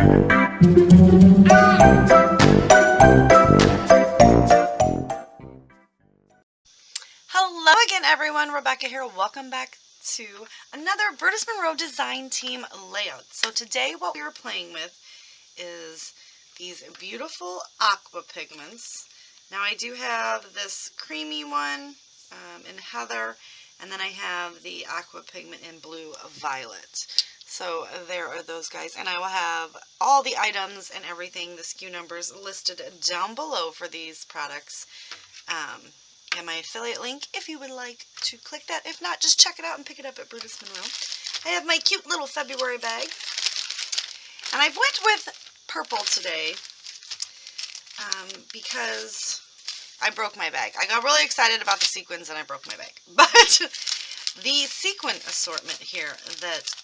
Hello again, everyone. Rebecca here. Welcome back to another BrutusMonroe design team layout. So today what we are playing with is these beautiful aqua pigments. Now I do have this creamy one in heather, and then I have the aqua pigment in blue violet. So there are those guys, and I will have all the items and everything, the SKU numbers listed down below for these products. And my affiliate link if you would like to click that. If not, just check it out and pick it up at BrutusMonroe. I have my cute little February bag. And I went with purple today because I broke my bag. I got really excited about the sequins and I broke my bag. But the sequin assortment here that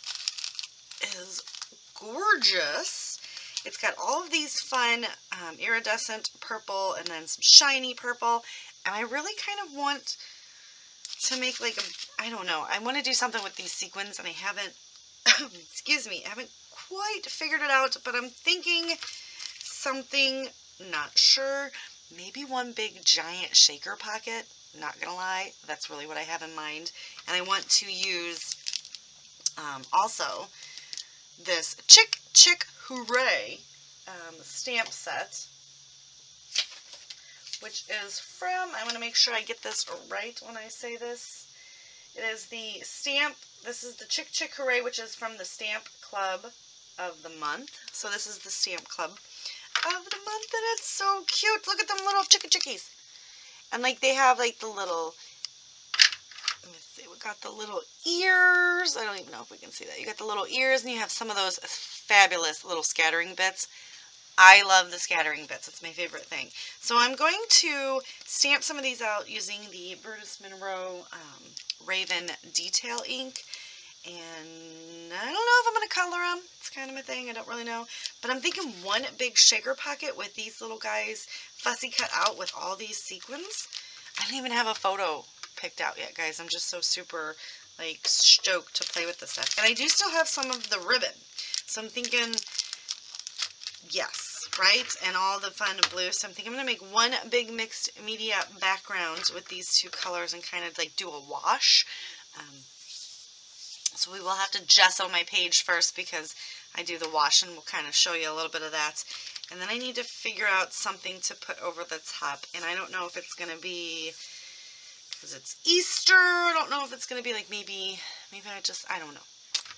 is gorgeous. It's got all of these fun iridescent purple and then some shiny purple. And I really kind of want to make like I don't know, I want to do something with these sequins and I haven't, excuse me, I haven't quite figured it out, but I'm thinking something, not sure, maybe one big giant shaker pocket, not gonna lie, that's really what I have in mind. And I want to use also this Chick Hooray stamp set, which is from, I want to make sure I get this right when I say this. It is the stamp, this is the Chick Hooray, which is from the Stamp Club of the month. So this is the Stamp Club of the month, and it's so cute. Look at them little chickies. And like they have like the little, let me see, we got the little ears. I don't even know if we can see that. You got the little ears, and you have some of those fabulous little scattering bits. I love the scattering bits. It's my favorite thing. So I'm going to stamp some of these out using the BrutusMonroe Raven Detail ink. And I don't know if I'm going to color them. It's kind of my thing. I don't really know. But I'm thinking one big shaker pocket with these little guys fussy cut out with all these sequins. I don't even have a photo picked out yet, guys. I'm just so super like stoked to play with this stuff. And I do still have some of the ribbon. So I'm thinking, yes, right? And all the fun blue. So I'm thinking I'm going to make one big mixed media background with these two colors and kind of like do a wash. So we will have to gesso my page first because I do the wash, and we'll kind of show you a little bit of that. And then I need to figure out something to put over the top. And I don't know if it's going to be, because it's Easter, I don't know if it's going to be like maybe I don't know.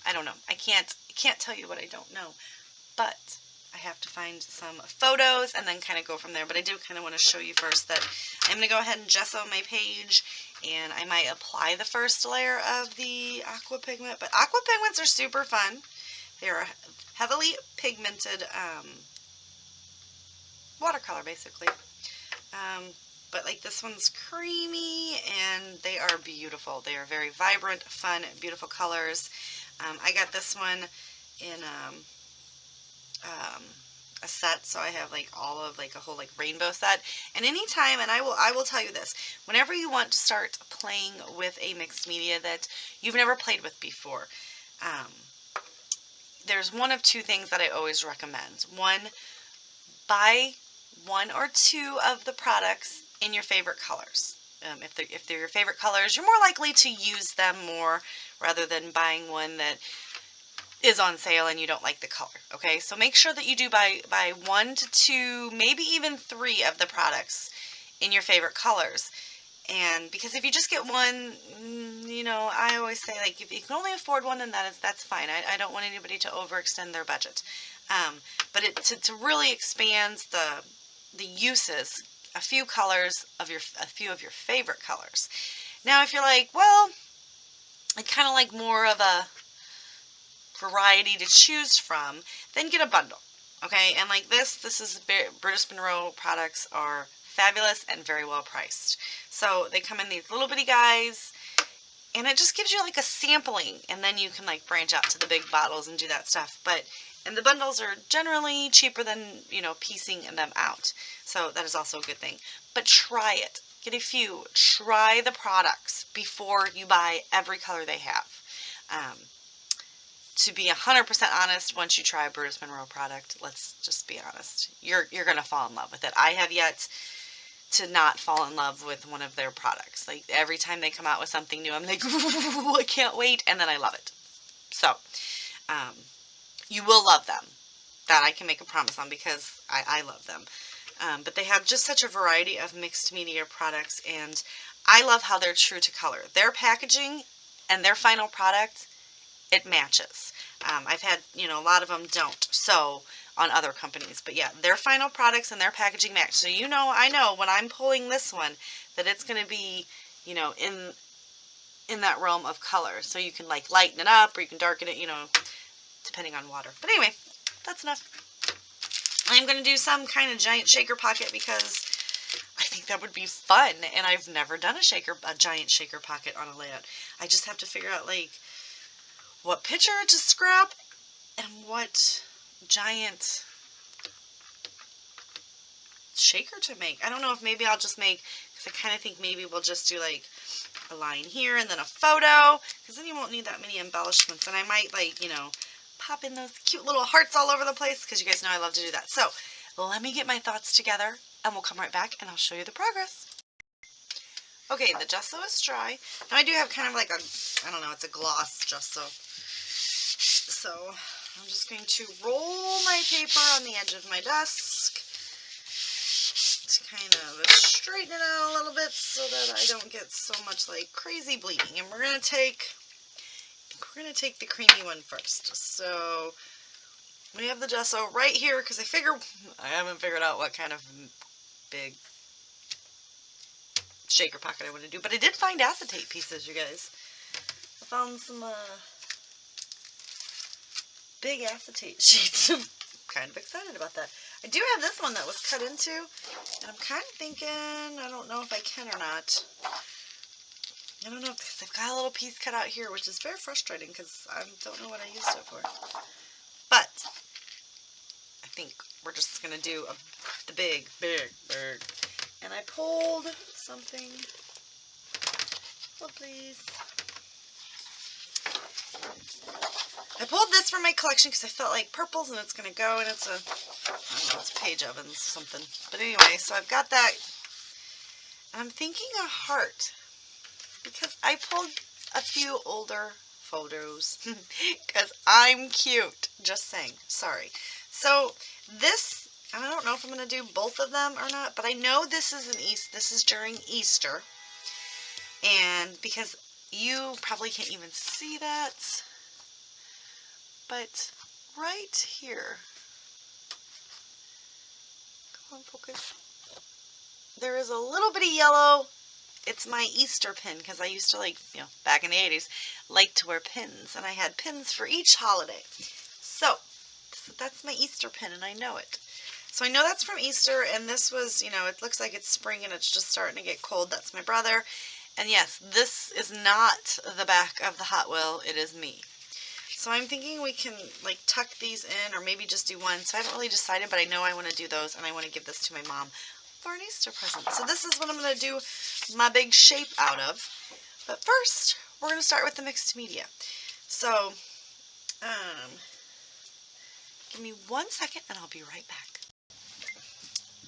I don't know. I can't tell you what I don't know. But I have to find some photos and then kind of go from there. But I do kind of want to show you first that I'm going to go ahead and gesso my page, and I might apply the first layer of the aqua pigment. But aqua pigments are super fun. They're heavily pigmented watercolor, basically. But like this one's creamy, and they are beautiful. They are very vibrant, fun, beautiful colors. I got this one in a set, so I have like all of like a whole like rainbow set. And anytime, and I will tell you this, whenever you want to start playing with a mixed media that you've never played with before, there's one of two things that I always recommend. One, buy one or two of the products in your favorite colors. If they're your favorite colors, you're more likely to use them more rather than buying one that is on sale and you don't like the color. Okay, so make sure that you do buy 1 to 2, maybe even 3 of the products in your favorite colors. And because if you just get one, you know, I always say, like, if you can only afford one, then that's fine. I don't want anybody to overextend their budget. But to really expand the uses, a few of your favorite colors. Now, if you're like, well, I kind of like more of a variety to choose from, then get a bundle. Okay, and like this is BrutusMonroe products are fabulous and very well priced. So they come in these little bitty guys, and it just gives you like a sampling, and then you can like branch out to the big bottles and do that stuff. And the bundles are generally cheaper than, you know, piecing them out. So that is also a good thing. But try it. Get a few. Try the products before you buy every color they have. to be 100% honest, once you try a BrutusMonroe product, let's just be honest, you're going to fall in love with it. I have yet to not fall in love with one of their products. Like, every time they come out with something new, I'm like, ooh, I can't wait, and then I love it. So, you will love them. That I can make a promise on, because I love them. But they have just such a variety of mixed media products, and I love how they're true to color. Their packaging and their final product, it matches. I've had, a lot of them don't, so, on other companies. But yeah, their final products and their packaging match. So I know when I'm pulling this one that it's going to be, in that realm of color. So you can like lighten it up, or you can darken it, depending on water. But anyway, that's enough. I'm going to do some kind of giant shaker pocket, because I think that would be fun, and I've never done a giant shaker pocket on a layout. I just have to figure out, like, what picture to scrap and what giant shaker to make. I don't know if maybe I'll just make, because I kind of think maybe we'll just do like a line here and then a photo, because then you won't need that many embellishments. And I might, like, pop in those cute little hearts all over the place, because you guys know I love to do that. So let me get my thoughts together, and we'll come right back and I'll show you the progress. Okay, the gesso is dry. Now I do have kind of like I don't know, it's a gloss gesso. So I'm just going to roll my paper on the edge of my desk to kind of straighten it out a little bit, so that I don't get so much like crazy bleeding. And we're going to take the creamy one first. So we have the gesso right here, because I haven't figured out what kind of big shaker pocket I want to do, but I did find acetate pieces, you guys. I found some big acetate sheets. I'm kind of excited about that. I do have this one that was cut into, and I'm kind of thinking, I don't know if I can or not. I don't know, because I've got a little piece cut out here, which is very frustrating, because I don't know what I used it for. But I think we're just going to do the big. And I pulled something. Oh, please. I pulled this from my collection because I felt like purples, and it's going to go, and it's I don't know, it's Page Ovens something. But anyway, so I've got that. And I'm thinking a heart, because I pulled a few older photos because I'm cute. Just saying. Sorry. So this, I don't know if I'm going to do both of them or not, but I know this is during Easter. And because you probably can't even see that, but right here, come on, focus, there is a little bit of yellow. It's my Easter pin, because I used to, like, back in the 80s, like to wear pins, and I had pins for each holiday. So that's my Easter pin, and I know it. So I know that's from Easter, and this was, it looks like it's spring and it's just starting to get cold. That's my brother. And yes, this is not the back of the Hot Wheel, it is me. So I'm thinking we can, like, tuck these in, or maybe just do one. So I haven't really decided, but I know I want to do those, and I want to give this to my mom for an Easter present. So this is what I'm going to do my big shape out of. But first, we're going to start with the mixed media. So, give me 1 second, and I'll be right back.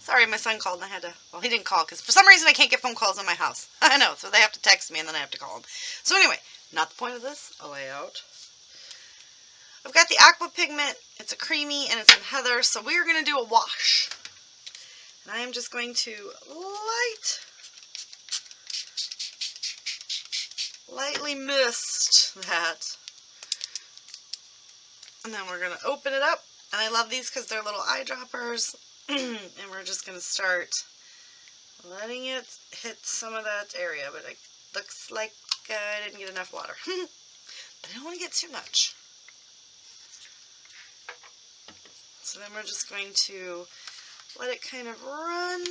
Sorry, my son called, and I had to, well, he didn't call, because for some reason I can't get phone calls in my house. I know, so they have to text me, and then I have to call them. So anyway, not the point of this, a layout. I've got the Aqua pigment. It's a creamy, and it's in heather, so we are going to do a wash. And I am just going to lightly mist that. And then we're going to open it up. And I love these because they're little eyedroppers. And we're just going to start letting it hit some of that area. But it looks like I didn't get enough water. But I don't want to get too much. So then we're just going to let it kind of run.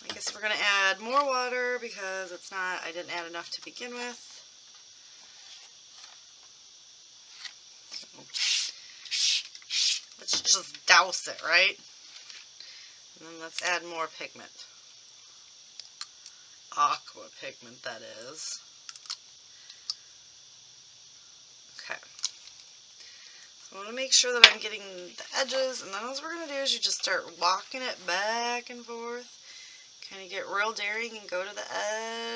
I guess we're going to add more water because I didn't add enough to begin with. Let's just douse it, right? And then let's add more pigment. Aqua pigment, that is. I want to make sure that I'm getting the edges, and then what we're going to do is you just start walking it back and forth. Kind of get real daring and go to the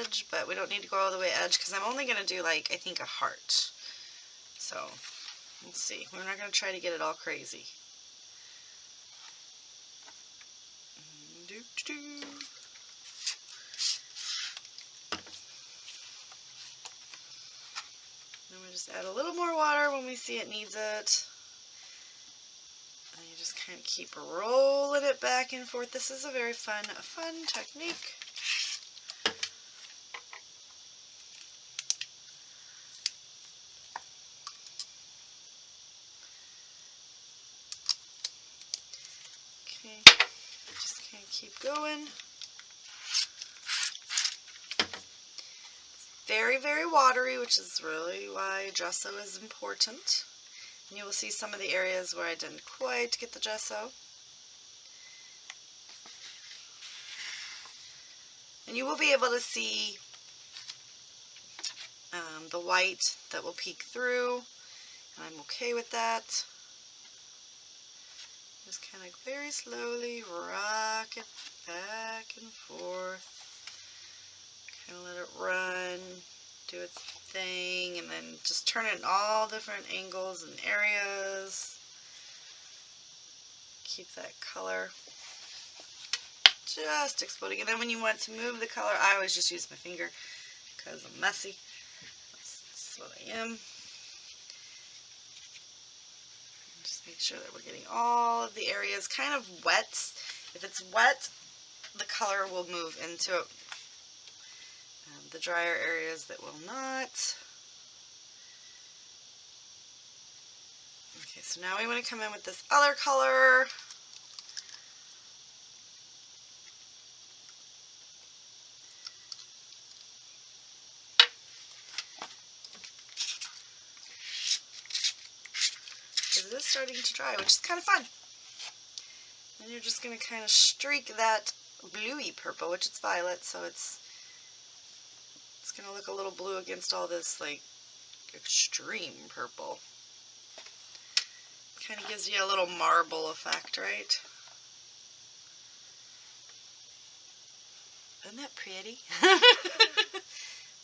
edge, but we don't need to go all the way edge because I'm only going to do like, I think, a heart. So, let's see. We're not going to try to get it all crazy. Then we just add a little more water when we see it needs it. And you just kind of keep rolling it back and forth. This is a very fun technique. Okay, just kind of keep going. Very, very watery, which is really why gesso is important. And you will see some of the areas where I didn't quite get the gesso. And you will be able to see the white that will peek through, and I'm okay with that. Just kind of very slowly rock it back and forth. Kind of let it run, do its thing, and then just turn it in all different angles and areas. Keep that color just exploding. And then when you want to move the color, I always just use my finger because I'm messy. That's what I am. Just make sure that we're getting all of the areas kind of wet. If it's wet, the color will move into it. The drier areas that will not. Okay, so now we want to come in with this other color. Because it is starting to dry, which is kind of fun. And you're just going to kind of streak that bluey purple, which is violet, so it's going to look a little blue against all this like extreme purple. Kind of gives you a little marble effect, right? Isn't that pretty? I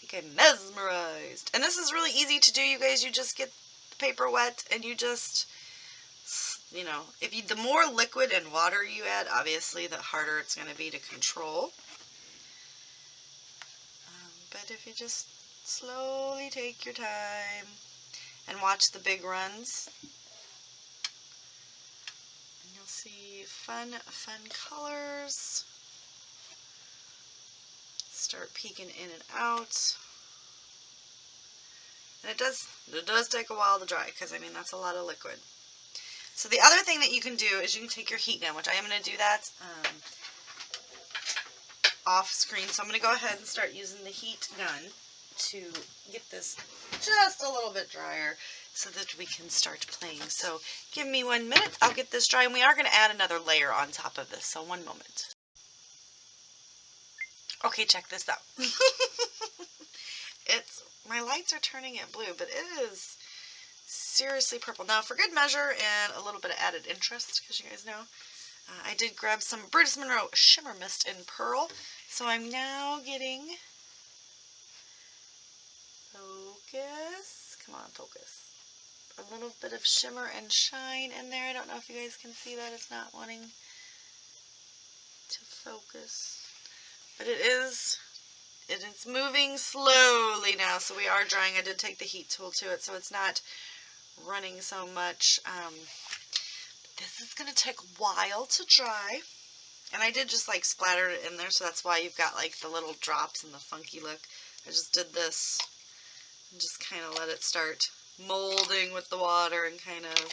think I'm mesmerized. And this is really easy to do, you guys. You just get the paper wet and you just, you know, the more liquid and water you add, obviously, the harder it's going to be to control. But if you just slowly take your time and watch the big runs, and you'll see fun colors start peeking in and out. And it does take a while to dry because, I mean, that's a lot of liquid. So the other thing that you can do is you can take your heat gun, which I am going to do that off screen. So I'm going to go ahead and start using the heat gun to get this just a little bit drier so that we can start playing. So give me 1 minute. I'll get this dry, and we are going to add another layer on top of this. So 1 moment. Okay, check this out. My lights are turning it blue, but it is seriously purple. Now, for good measure and a little bit of added interest, because you guys know, I did grab some BrutusMonroe Shimmer Mist in Pearl. So I'm now getting, focus, come on, focus, a little bit of shimmer and shine in there. I don't know if you guys can see that. It's not wanting to focus, but it's moving slowly now, so we are drying. I did take the heat tool to it, so it's not running so much. This is going to take a while to dry, and I did just like splatter it in there, so that's why you've got like the little drops and the funky look. I just did this and just kind of let it start molding with the water and kind of,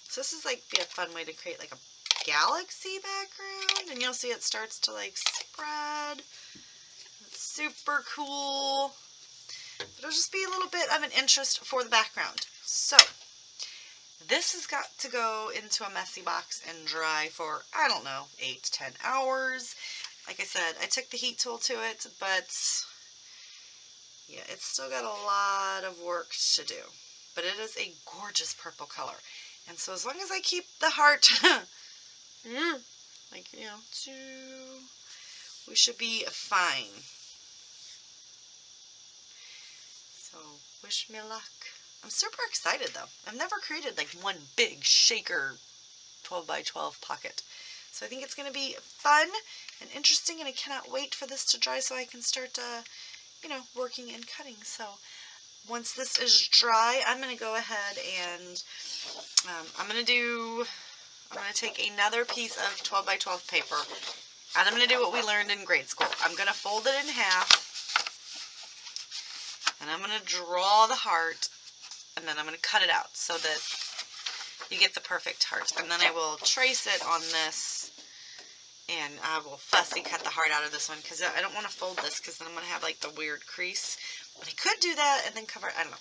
so this is like be a fun way to create like a galaxy background, and you'll see it starts to like spread. It's super cool. But it'll just be a little bit of an interest for the background. So this has got to go into a messy box and dry for, I don't know, 8 to 10 hours. Like I said, I took the heat tool to it, but yeah, it's still got a lot of work to do. but it is a gorgeous purple color. And so as long as I keep the heart, like, you know, we should be fine. So, wish me luck. I'm super excited though. I've never created like one big shaker 12 by 12 pocket. So I think it's going to be fun and interesting, and I cannot wait for this to dry so I can start, you know, working and cutting. So once this is dry, I'm going to go ahead and I'm going to take another piece of 12 by 12 paper, and I'm going to do what we learned in grade school. I'm going to fold it in half, and I'm going to draw the heart, and then I'm going to cut it out so that you get the perfect heart. And then I will trace it on this, and I will fussy cut the heart out of this one, because I don't want to fold this, because then I'm going to have like the weird crease. But I could do that and then cover it. I don't know.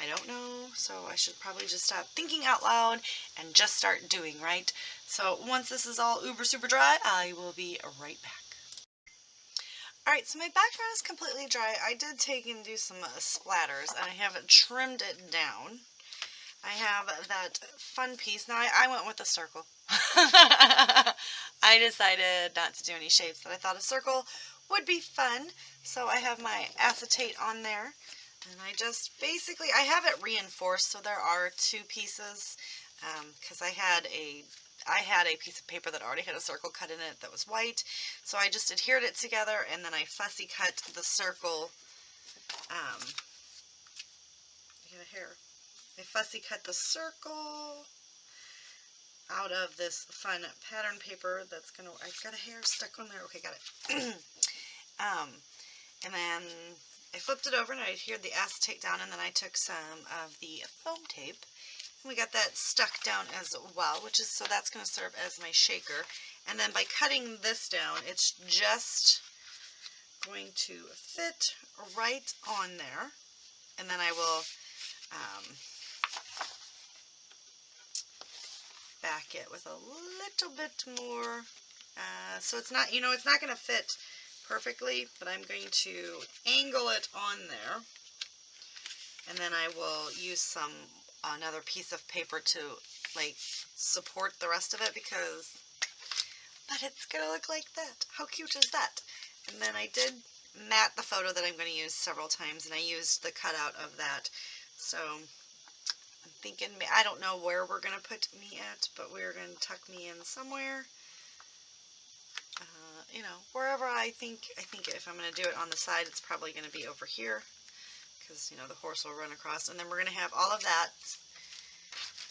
I don't know. So I should probably just stop thinking out loud and just start doing, right? So once this is all uber super dry, I will be right back. Alright, so my background is completely dry. I did take and do some splatters, and I have trimmed it down. I have that fun piece. Now, I went with a circle. I decided not to do any shapes, but I thought a circle would be fun. So I have my acetate on there, and I just basically, I have it reinforced, so there are two pieces, because I had a piece of paper that already had a circle cut in it that was white, so I just adhered it together, and then I fussy cut the circle, I got a hair. I fussy cut the circle out of this fun pattern paper that's gonna, I've got a hair stuck on there, okay, got it. And then I flipped it over and I adhered the acetate down, and then I took some of the foam tape, and we got that stuck down as well, which is, so that's gonna serve as my shaker. And then by cutting this down, it's just going to fit right on there, and then I will, back it with a little bit more, so it's not, you know, it's not going to fit perfectly, but I'm going to angle it on there, and then I will use another piece of paper to like support the rest of it, but it's going to look like that. How cute is that? And then I did mat the photo that I'm going to use several times, and I used the cutout of that, so I'm thinking, I don't know where we're going to put me at, but we're going to tuck me in somewhere, you know, wherever I think if I'm going to do it on the side, it's probably going to be over here, because, you know, the horse will run across, and then we're going to have all of that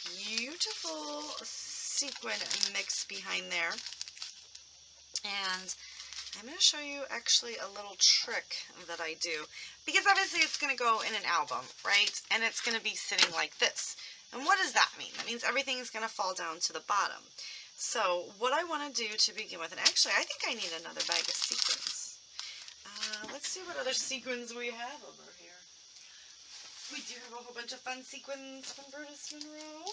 beautiful sequin mix behind there. And I'm going to show you actually a little trick that I do, because obviously it's going to go in an album, right? And it's going to be sitting like this. And what does that mean? That means everything is going to fall down to the bottom. So what I want to do to begin with, and actually I think I need another bag of sequins. Let's see what other sequins we have over here. We do have a whole bunch of fun sequins from BrutusMonroe.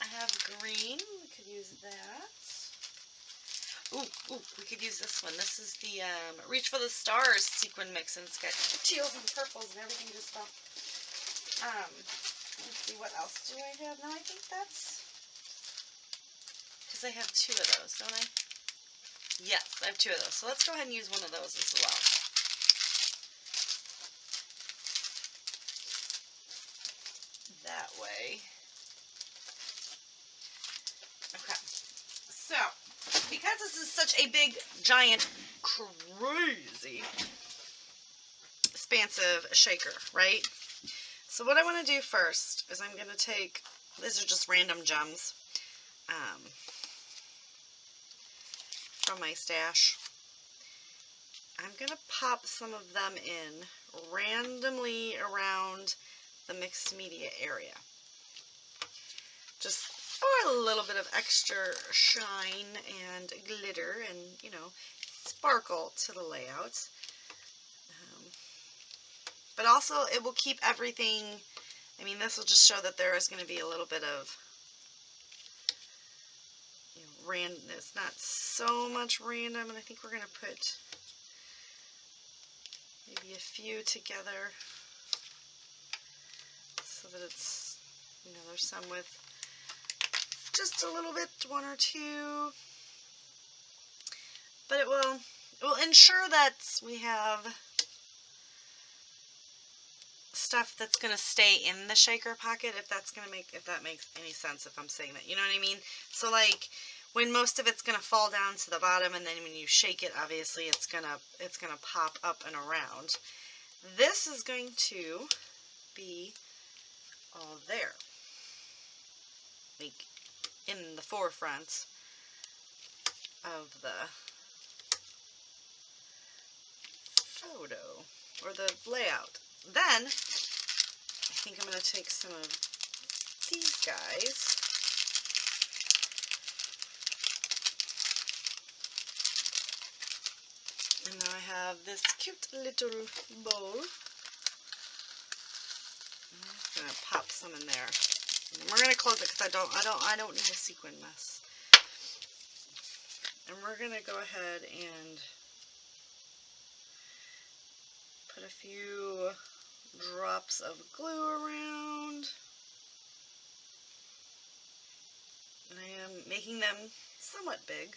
I have green, we could use that. Ooh, we could use this one. This is the Reach for the Stars sequin mix, and it's got teals and purples and everything just about. Let's see, what else do I have? No, I think that's, because I have two of those, don't I? Yes, I have two of those. So let's go ahead and use one of those as well. That way. Okay. So, because this is such a big, giant, crazy, expansive shaker, right? So what I want to do first is I'm going to take, these are just random gems from my stash. I'm going to pop some of them in randomly around the mixed media area, just for a little bit of extra shine and glitter and, you know, sparkle to the layout. But also it will keep everything, I mean, this will just show that there is going to be a little bit of, you know, it's not so much random, and I think we're going to put maybe a few together. that it's, you know, there's some with just a little bit, one or two, but it will ensure that we have stuff that's going to stay in the shaker pocket, if that makes any sense, if I'm saying that, you know what I mean? So like when most of it's going to fall down to the bottom, and then when you shake it, obviously it's going to pop up and around. This is going to be all there, like in the forefront of the photo or the layout. Then I think I'm going to take some of these guys and now I have this cute little bowl. I'm just going to pop some in there. And we're going to close it because I don't need a sequin mess. And we're going to go ahead and put a few drops of glue around. And I am making them somewhat big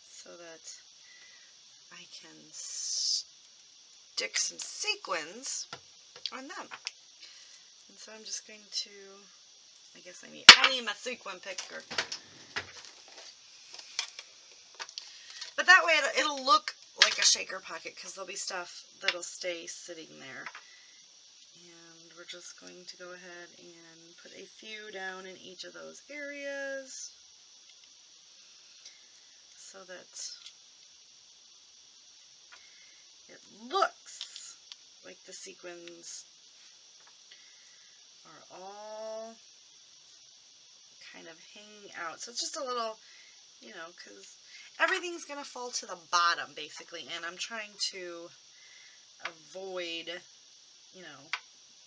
so that I can stick some sequins on them. And so I'm just going to, I guess I need my sequin picker. But that way it'll look like a shaker pocket because there'll be stuff that'll stay sitting there. And we're just going to go ahead and put a few down in each of those areas so that it looks like the sequins are all kind of hanging out. So it's just a little, you know, because everything's going to fall to the bottom, basically, and I'm trying to avoid, you know,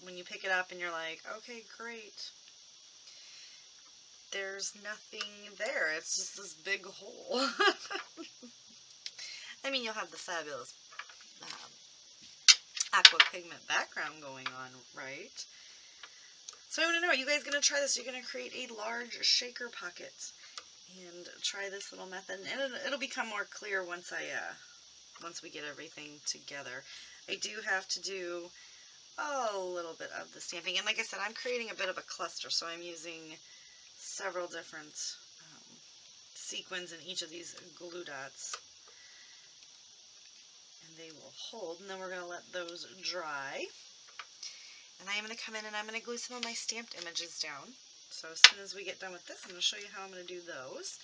when you pick it up and you're like, okay, great. There's nothing there. It's just this big hole. I mean, you'll have the fabulous Aqua pigment background going on, right? So I want to know, are you guys going to try this? You're going to create a large shaker pocket and try this little method, and it'll become more clear once we get everything together. I do have to do a little bit of the stamping, and like I said, I'm creating a bit of a cluster, so I'm using several different sequins in each of these glue dots, and they will hold, and then we're going to let those dry, and I am going to come in and I'm going to glue some of my stamped images down. So as soon as we get done with this, I'm going to show you how I'm going to do those.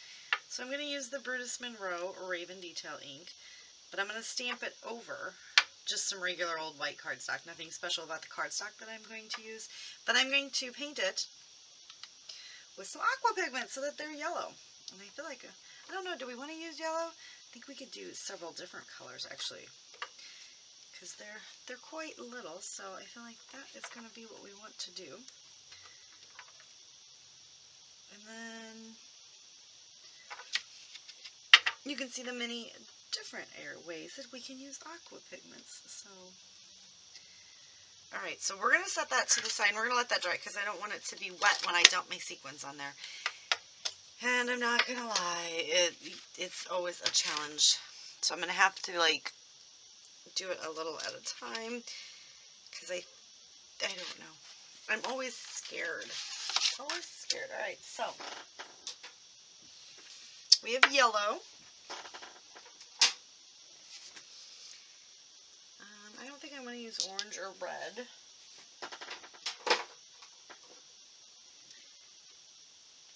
So I'm going to use the BrutusMonroe Raven Detail ink, but I'm going to stamp it over just some regular old white cardstock. Nothing special about the cardstock that I'm going to use, but I'm going to paint it with some aqua pigment so that they're yellow. And I feel like, I don't know, do we want to use yellow? I think we could do several different colors actually, because they're quite little, so I feel like that is going to be what we want to do. And then you can see the many different ways that we can use aqua pigments. So, alright, so we're going to set that to the side. We're going to let that dry because I don't want it to be wet when I dump my sequins on there. And I'm not going to lie, it's always a challenge. So I'm going to have to like do it a little at a time because I don't know. I'm always scared. Always scared. Alright, so we have yellow. I don't think I'm going to use orange or red.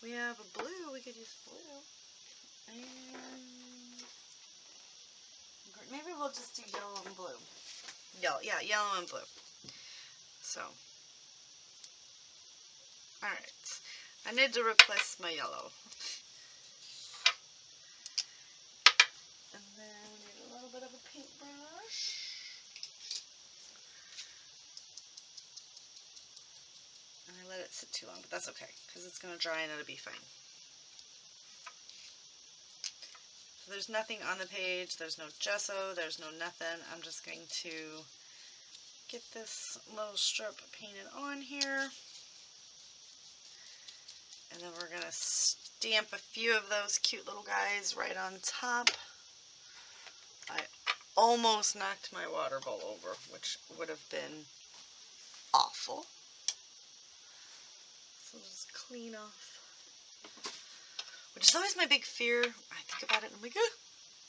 We have a blue. We could use blue. And maybe we'll just do yellow and blue. Yeah, yellow and blue. So, alright. I need to replace my yellow. And then we need a little bit of a paintbrush. And I let it sit too long, but that's okay, because it's going to dry and it'll be fine. There's nothing on the page, there's no gesso, there's no nothing. I'm just going to get this little strip painted on here. And then we're going to stamp a few of those cute little guys right on top. I almost knocked my water bowl over, which would have been awful. So just clean off. Which is always my big fear. I think about it and I'm like,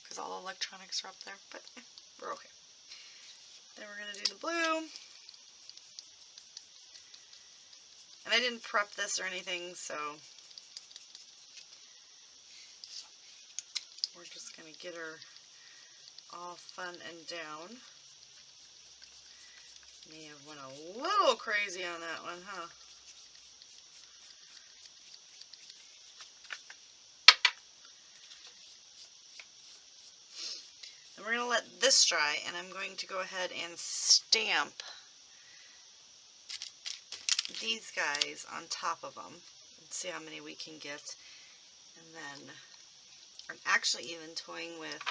because all electronics are up there, but we're okay. Then we're going to do the blue. And I didn't prep this or anything, so we're just going to get her all fun and down. May have went a little crazy on that one, huh? Then we're going to let this dry, and I'm going to go ahead and stamp these guys on top of them and see how many we can get. And then I'm actually even toying with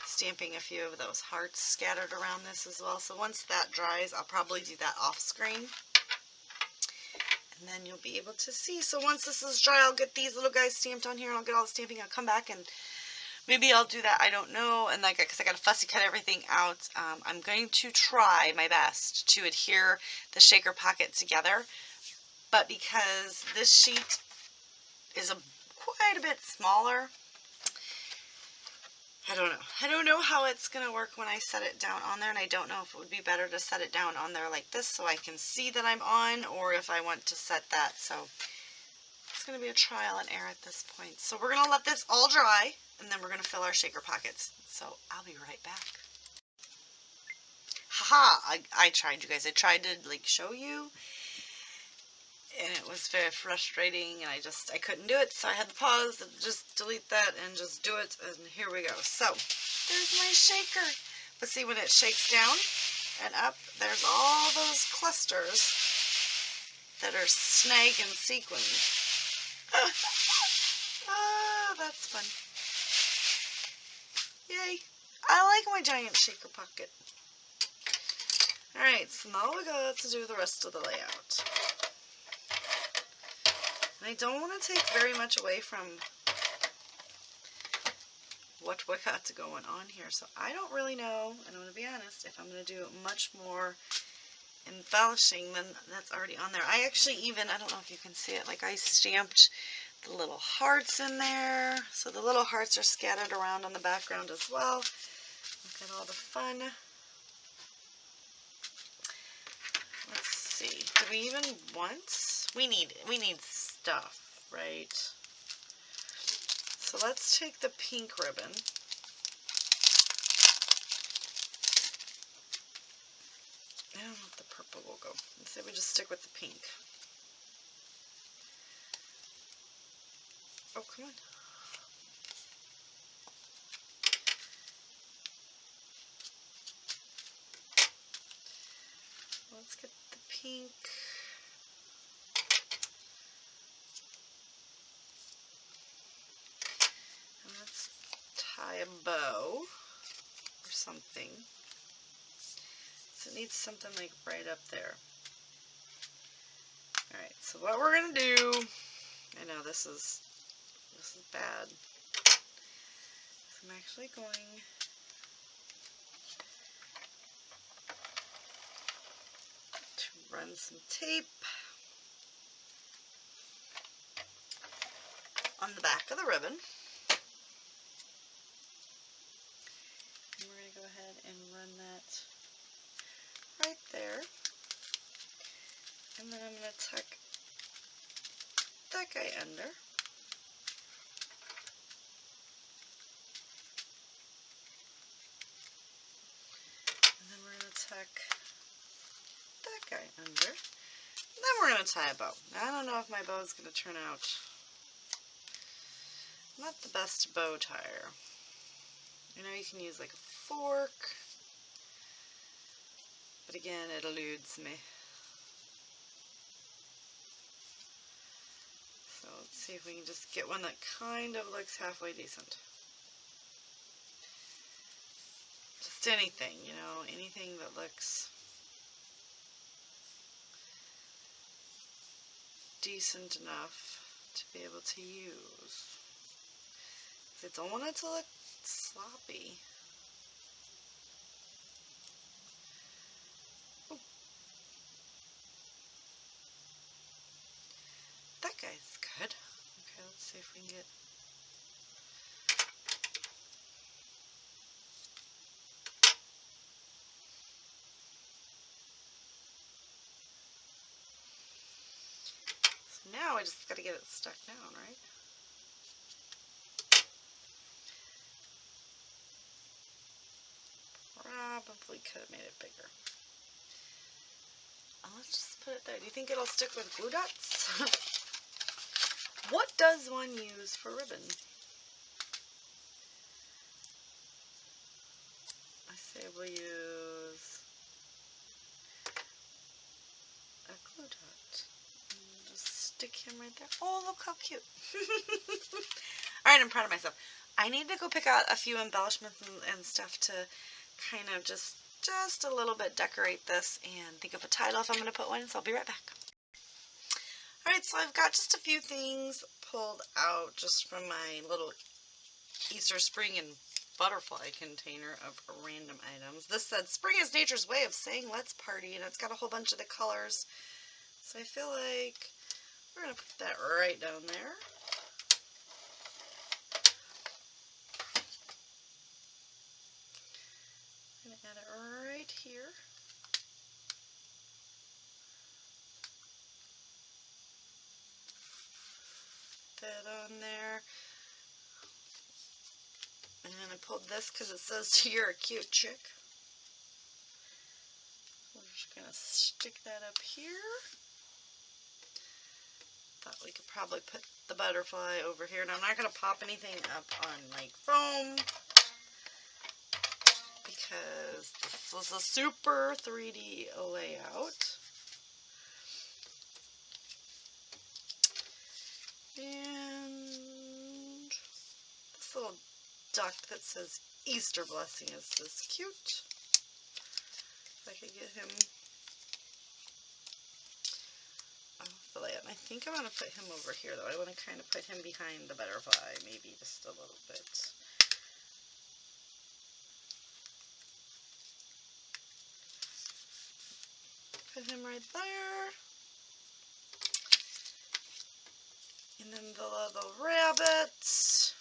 stamping a few of those hearts scattered around this as well. So once that dries, I'll probably do that off screen. And then you'll be able to see. So once this is dry, I'll get these little guys stamped on here and I'll get all the stamping. I'll come back and maybe I'll do that. I don't know. And like, because I got to fussy cut everything out, I'm going to try my best to adhere the shaker pocket together. But because this sheet is quite a bit smaller, I don't know. I don't know how it's going to work when I set it down on there, and I don't know if it would be better to set it down on there like this so I can see that I'm on, or if I want to set that. So it's going to be a trial and error at this point. So we're going to let this all dry, and then we're going to fill our shaker pockets. So I'll be right back. Haha, I tried, you guys. I tried to like show you, and it was very frustrating, and I couldn't do it, so I had to pause and just delete that and just do it, and here we go. So there's my shaker. But see, when it shakes down and up, there's all those clusters that are snag and sequins. Ah, that's fun. Yay. I like my giant shaker pocket. Alright, so now we got to do the rest of the layout. And I don't want to take very much away from what we got going on here. So I don't really know, and I'm going to be honest, if I'm going to do much more embellishing than that's already on there. I actually even, I don't know if you can see it, like I stamped the little hearts in there. So the little hearts are scattered around on the background as well. Look at all the fun. Let's see. Do we even want? We need stuff, right? So let's take the pink ribbon. I don't know if the purple will go. Let's say we just stick with the pink. Oh, come on. Let's get the pink. And let's tie a bow or something. So it needs something like right up there. Alright, so what we're going to do, I know this is bad. So I'm actually going to run some tape on the back of the ribbon. And we're going to go ahead and run that right there. And then I'm going to tuck that guy under. And then we're going to tuck that guy under. And then we're going to tie a bow. Now, I don't know if my bow is going to turn out. I'm not the best bow tire. You know, you can use like a fork. But again, it eludes me. So let's see if we can just get one that kind of looks halfway decent. Just Just anything, you know, anything that looks decent enough to be able to use. I don't want it to look sloppy. Ooh. That guy's good. Okay, let's see if we can get... So now I just gotta get it stuck down, right? Probably could have made it bigger. Let's just put it there. Do you think it'll stick with glue dots? What does one use for ribbon? I say we'll use a glue dot. And just stick him right there. Oh, look how cute. Alright, I'm proud of myself. I need to go pick out a few embellishments and stuff to kind of just a little bit decorate this and think of a title if I'm going to put one, so I'll be right back. Alright, so I've got just a few things pulled out just from my little Easter spring and butterfly container of random items. This said, spring is nature's way of saying let's party, and it's got a whole bunch of the colors. So I feel like we're going to put that right down there. I'm going to add it right here. That on there. And then I pulled this because it says you're a cute chick. We're just going to stick that up here. Thought we could probably put the butterfly over here. Now I'm not going to pop anything up on like foam because this is a super 3D layout. And this little duck that says Easter blessing is this cute. If I could get him off the layout. I think I'm going to put him over here though. I want to kind of put him behind the butterfly, maybe just a little bit. Put him right there. And then the little rabbit. So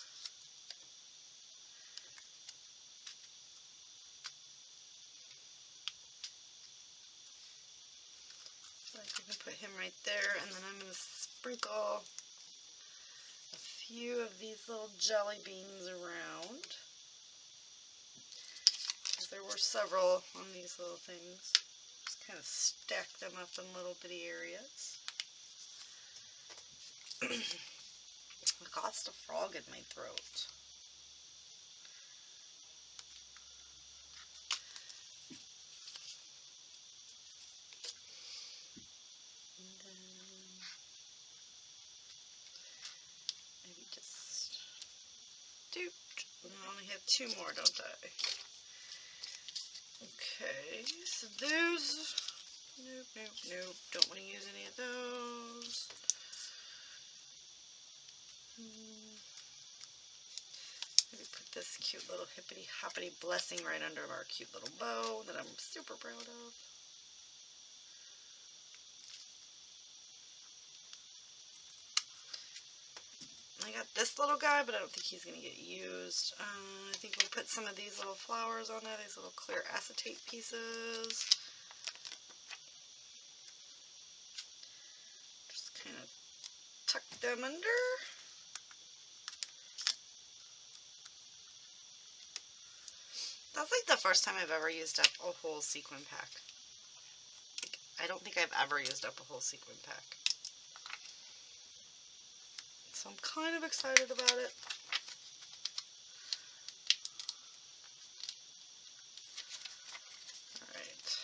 I can put him right there, and then I'm going to sprinkle a few of these little jelly beans around. Because there were several on these little things. Just kind of stack them up in little bitty areas. I got a frog in my throat. And then maybe just doot. I only have two more, don't I? Okay, so those. Nope, nope, nope. Don't want to use any of those. Maybe put this cute little hippity hoppity blessing right under our cute little bow that I'm super proud of. I got this little guy, but I don't think he's going to get used. I think we'll put some of these little flowers on there, these little clear acetate pieces. Just kind of tuck them under. That's like the first time I've ever used up a whole sequin pack. I don't think I've ever used up a whole sequin pack. So I'm kind of excited about it. Alright.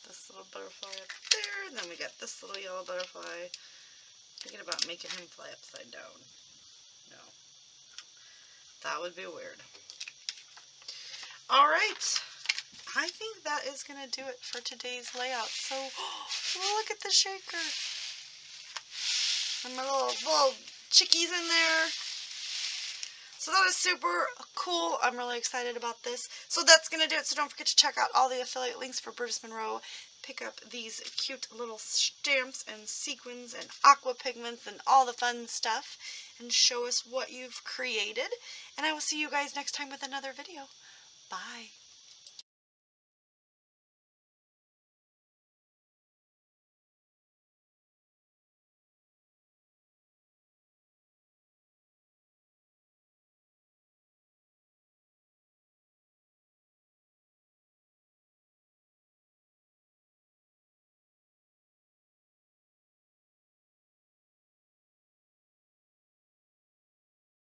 Put this little butterfly up there, and then we got this little yellow butterfly. Thinking about making him fly upside down. No. That would be weird. Alright. I think that is going to do it for today's layout. So, look at the shaker. And my little chickies in there. So that is super cool. I'm really excited about this. So that's going to do it. So don't forget to check out all the affiliate links for Brutus Monroe. Pick up these cute little stamps and sequins and aqua pigments and all the fun stuff. And show us what you've created. And I will see you guys next time with another video. Bye.